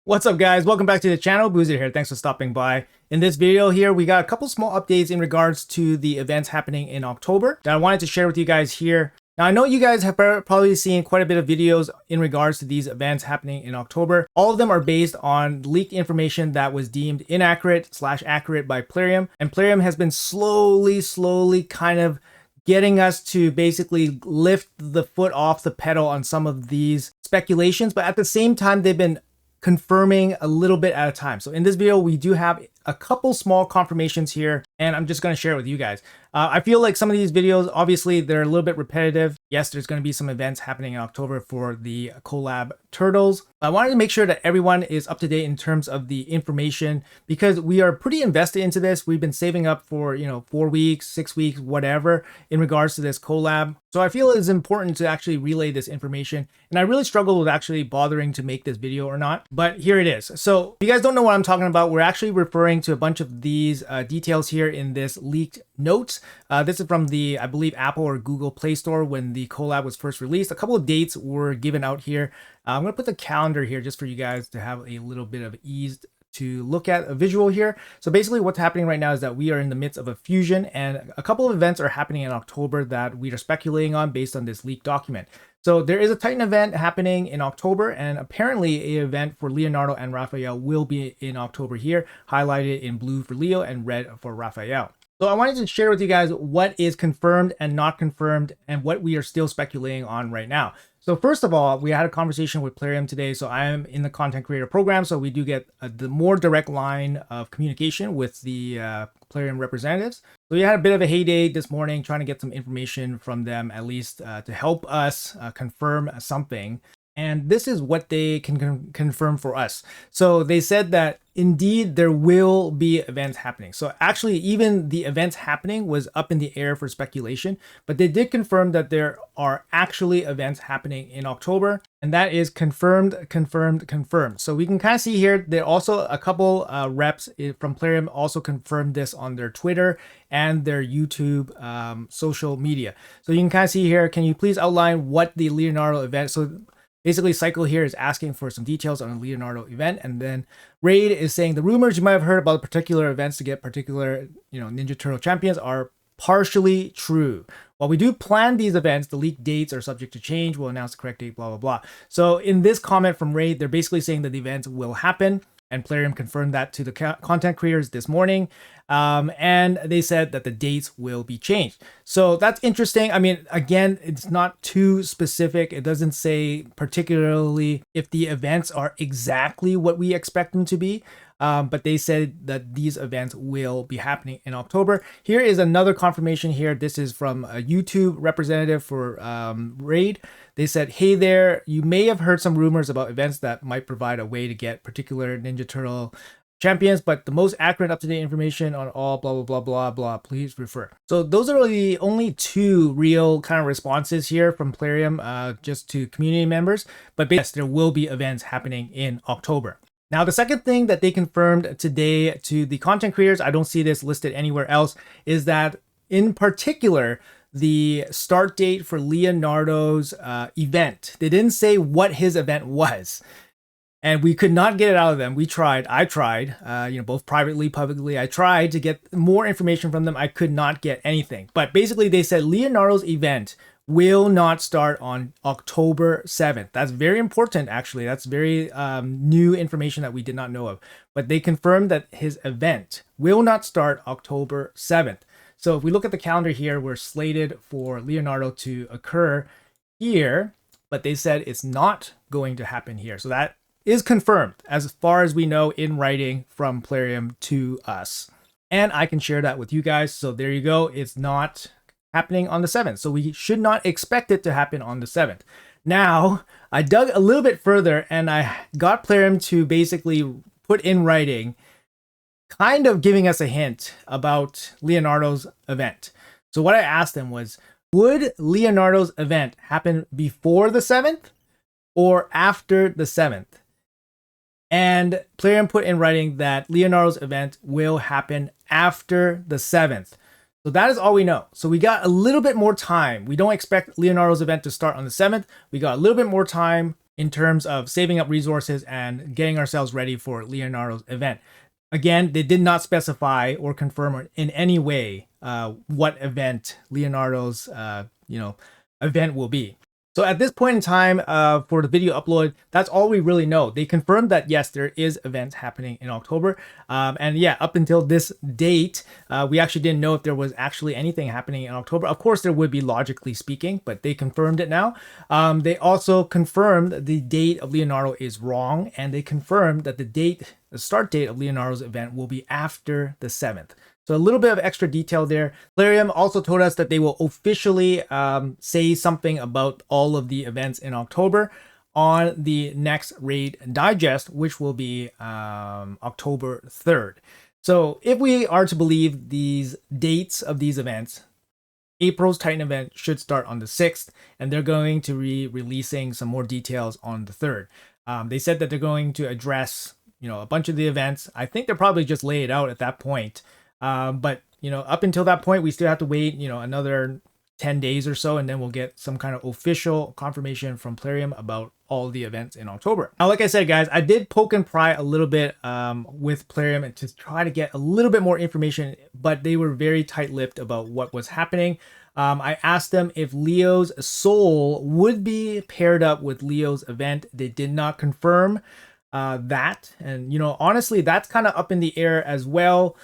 What's up, guys? Welcome back to the channel. Boozer here. Thanks for stopping by. In this video here, we got a couple small updates in regards to the events happening in October that I wanted to share with you guys here. Now, I know you guys have probably seen quite a bit of videos in regards to these events happening in October. All of them are based on leaked information that was deemed inaccurate/accurate by Plarium. And Plarium has been slowly kind of getting us to basically lift the foot off the pedal on some of these speculations. But at the same time, they've been confirming a little bit at a time. So in this video, we do have a couple small confirmations here, and I'm just going to share it with you guys. I feel like some of these videos, obviously, they're a little bit repetitive. Yes, there's going to be some events happening in October for the collab turtles. I wanted to make sure that everyone is up to date in terms of the information because we are pretty invested into this. We've been saving up for, 4 weeks, 6 weeks, whatever, in regards to this collab. So I feel it's important to actually relay this information. And I really struggled with actually bothering to make this video or not, but here it is. So if you guys don't know what I'm talking about, we're actually referring to a bunch of these details here in this leaked notes. This is from the, I believe, Apple or Google Play Store when the collab was first released. A couple of dates were given out here. I'm going to put the calendar here just for you guys to have a little bit of ease to look at a visual here. So basically what's happening right now is that we are in the midst of a fusion, and a couple of events are happening in October that we are speculating on based on this leaked document. So there is a Titan event happening in October, and apparently an event for Leonardo and Raphael will be in October here, highlighted in blue for Leo and red for Raphael. So I wanted to share with you guys what is confirmed and not confirmed and what we are still speculating on right now. So first of all, we had a conversation with Plarium today. So I am in the content creator program. So we do get the more direct line of communication with the Plarium representatives. So we had a bit of a heyday this morning trying to get some information from them, at least to help us confirm something. And this is what they can confirm for us. So they said that indeed there will be events happening. So actually even the events happening was up in the air for speculation, but they did confirm that there are actually events happening in October, and that is confirmed. So we can kind of see here, there also a couple reps from Plarium also confirmed this on their Twitter and their YouTube social media. So you can kind of see here, can you please outline what the Leonardo event, so basically, Cycle here is asking for some details on a Leonardo event, and then Raid is saying the rumors you might have heard about particular events to get particular, Ninja Turtle champions are partially true. While we do plan these events, the leaked dates are subject to change. We'll announce the correct date, blah, blah, blah. So in this comment from Raid, they're basically saying that the events will happen, and Plarium confirmed that to the content creators this morning. And they said that the dates will be changed. So that's interesting. I mean, again, it's not too specific. It doesn't say particularly if the events are exactly what we expect them to be. But they said that these events will be happening in October. Here is another confirmation here. This is from a YouTube representative for Raid. They said, hey there, you may have heard some rumors about events that might provide a way to get particular Ninja Turtle champions, but the most accurate up-to-date information on all blah, blah, blah, blah, blah, please refer. So those are the only two real kind of responses here from Plarium just to community members. But yes, there will be events happening in October. Now, the second thing that they confirmed today to the content creators, I don't see this listed anywhere else, is that in particular, the start date for Leonardo's event, they didn't say what his event was. And we could not get it out of them. I tried, both privately, publicly. I tried to get more information from them. I could not get anything. But basically, they said Leonardo's event will not start on October 7th. That's very important, actually. That's very new information that we did not know of. But they confirmed that his event will not start October 7th. So if we look at the calendar here, we're slated for Leonardo to occur here, but they said it's not going to happen here. So that is confirmed as far as we know in writing from Plarium to us. And I can share that with you guys. So there you go. It's not happening on the 7th. So we should not expect it to happen on the 7th. Now, I dug a little bit further and I got Plarium to basically put in writing, kind of giving us a hint about Leonardo's event. So what I asked them was, would Leonardo's event happen before the 7th or after the 7th? And Plarium put in writing that Leonardo's event will happen after the 7th. So that is all we know. So we got a little bit more time. We don't expect Leonardo's event to start on the 7th. We got a little bit more time in terms of saving up resources and getting ourselves ready for Leonardo's event. Again, they did not specify or confirm in any way what event Leonardo's event will be. So at this point in time for the video upload, that's all we really know. They confirmed that yes, there is events happening in October. And yeah, up until this date, we actually didn't know if there was actually anything happening in October. Of course, there would be, logically speaking, but they confirmed it now. They also confirmed the date of Leonardo is wrong, and they confirmed that the start date of Leonardo's event will be after the 7th. So a little bit of extra detail there. Plarium also told us that they will officially say something about all of the events in October on the next Raid Digest, which will be October 3rd. So if we are to believe these dates of these events, April's Titan event should start on the 6th, and they're going to be releasing some more details on the 3rd. They said that they're going to address, a bunch of the events. I think they'll probably just lay it out at that point. But up until that point, we still have to wait, another 10 days or so, and then we'll get some kind of official confirmation from Plarium about all the events in October. Now, like I said, guys, I did poke and pry a little bit with Plarium to try to get a little bit more information, but they were very tight-lipped about what was happening. I asked them if Leo's soul would be paired up with Leo's event. They did not confirm that, and honestly, that's kind of up in the air as well.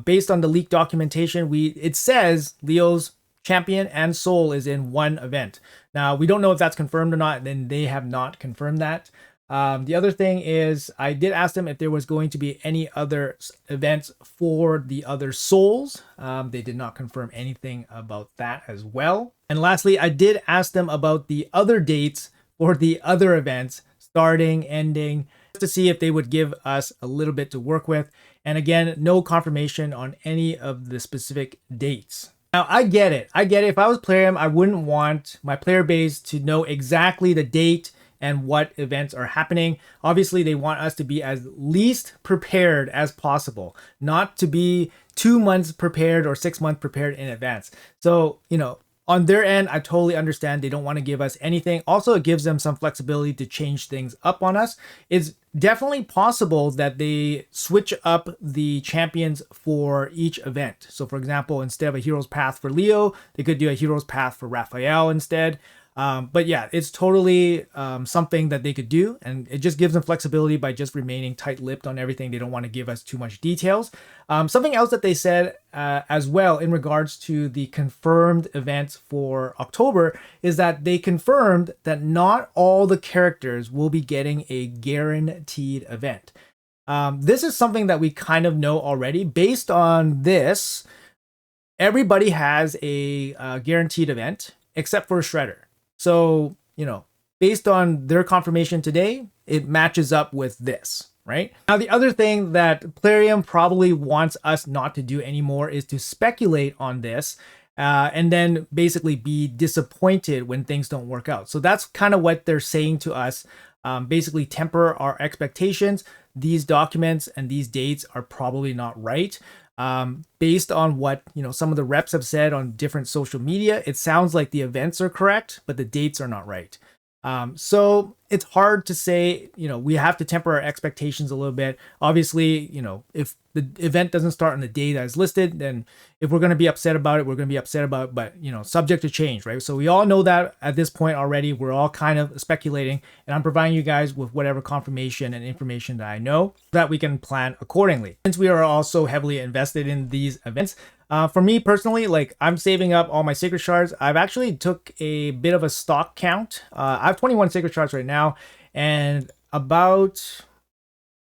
Based on the leaked documentation, it says Leo's champion and soul is in one event. Now we don't know if that's confirmed or not, and they have not confirmed that. The other thing is, I did ask them if there was going to be any other events for the other souls. They did not confirm anything about that as well. And lastly, I did ask them about the other dates for the other events, starting, ending, to see if they would give us a little bit to work with. And again, no confirmation on any of the specific dates. Now, I get it. If I was Plarium, I wouldn't want my player base to know exactly the date and what events are happening. Obviously, they want us to be as least prepared as possible, not to be 2 months prepared or 6 months prepared in advance. So, on their end, I totally understand they don't want to give us anything. Also, it gives them some flexibility to change things up on us. It's definitely possible that they switch up the champions for each event. So for example, instead of a hero's path for Leo, they could do a hero's path for Raphael instead. But yeah, it's totally something that they could do, and it just gives them flexibility by just remaining tight-lipped on everything. They don't want to give us too much details. Something else that they said as well in regards to the confirmed events for October is that they confirmed that not all the characters will be getting a guaranteed event. This is something that we kind of know already. Based on this, everybody has a guaranteed event except for Shredder. So, based on their confirmation today, it matches up with this, right? Now, the other thing that Plarium probably wants us not to do anymore is to speculate on this and then basically be disappointed when things don't work out. So that's kind of what they're saying to us. Basically temper our expectations. These documents and these dates are probably not right. Based on what some of the reps have said on different social media, it sounds like the events are correct, but the dates are not right. So it's hard to say. We have to temper our expectations a little bit. Obviously, if the event doesn't start on the day that is listed, then if we're going to be upset about it, we're going to be upset about it, but subject to change, right? So we all know that at this point already. We're all kind of speculating, and I'm providing you guys with whatever confirmation and information that I know so that we can plan accordingly. Since we are all so heavily invested in these events, for me personally, I'm saving up all my sacred shards. I've actually took a bit of a stock count. I have 21 sacred shards right now, and about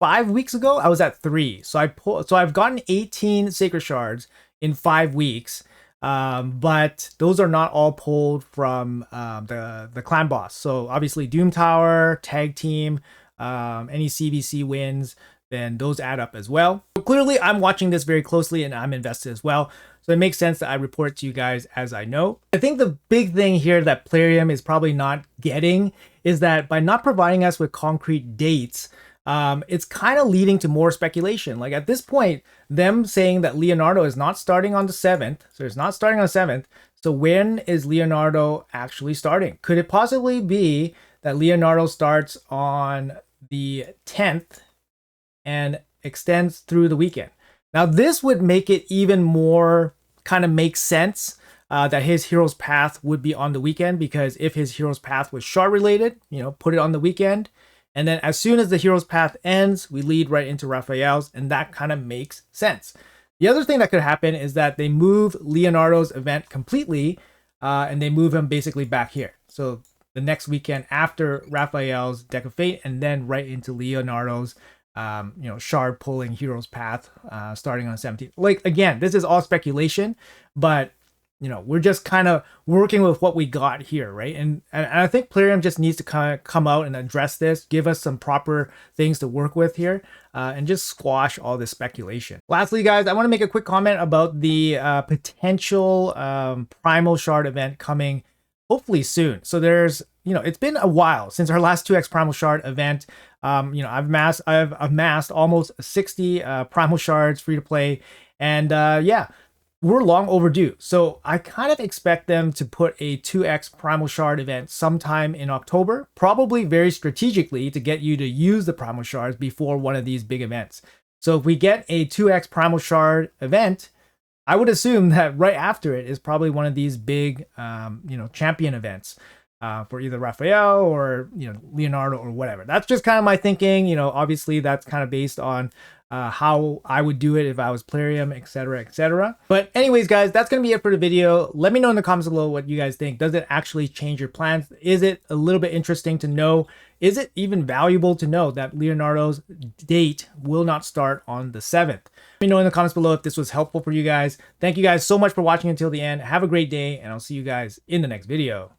5 weeks ago I was at 3. So I've gotten 18 sacred shards in 5 weeks. But those are not all pulled from the clan boss. So obviously Doom Tower, tag team, any CVC wins, then those add up as well. So clearly I'm watching this very closely and I'm invested as well. So it makes sense that I report to you guys as I know. I think the big thing here that Plarium is probably not getting is that by not providing us with concrete dates, it's kind of leading to more speculation. Like at this point, them saying that Leonardo is not starting on the 7th. So it's not starting on the 7th. So when is Leonardo actually starting? Could it possibly be that Leonardo starts on the 10th and extends through the weekend. Now, this would make it even more kind of make sense that his Hero's Path would be on the weekend, because if his Hero's Path was shard related, put it on the weekend. And then as soon as the Hero's Path ends, we lead right into Raphael's, and that kind of makes sense. The other thing that could happen is that they move Leonardo's event completely, and they move him basically back here. So the next weekend after Raphael's Deck of Fate, and then right into Leonardo's shard pulling Hero's Path starting on the 17th. Like, again, this is all speculation, but we're just kind of working with what we got here, right? And I think Plarium just needs to kind of come out and address this, give us some proper things to work with here, and just squash all this speculation. Lastly, guys, I want to make a quick comment about the potential Primal Shard event coming hopefully soon. So there's, it's been a while since our last 2x Primal Shard event. I've amassed almost 60 Primal Shards free to play, and yeah, we're long overdue. So I kind of expect them to put a 2x Primal Shard event sometime in October, probably very strategically to get you to use the Primal Shards before one of these big events. So if we get a 2x Primal Shard event, I would assume that right after it is probably one of these big, champion events for either Raphael or, Leonardo or whatever. That's just kind of my thinking. Obviously that's kind of based on how I would do it if I was Plarium, etc., etc. But anyways, guys, that's going to be it for the video. Let me know in the comments below what you guys think. Does it actually change your plans? Is it a little bit interesting to know? Is it even valuable to know that Leonardo's date will not start on the 7th? Let me know in the comments below if this was helpful for you guys. Thank you guys so much for watching until the end. Have a great day, and I'll see you guys in the next video.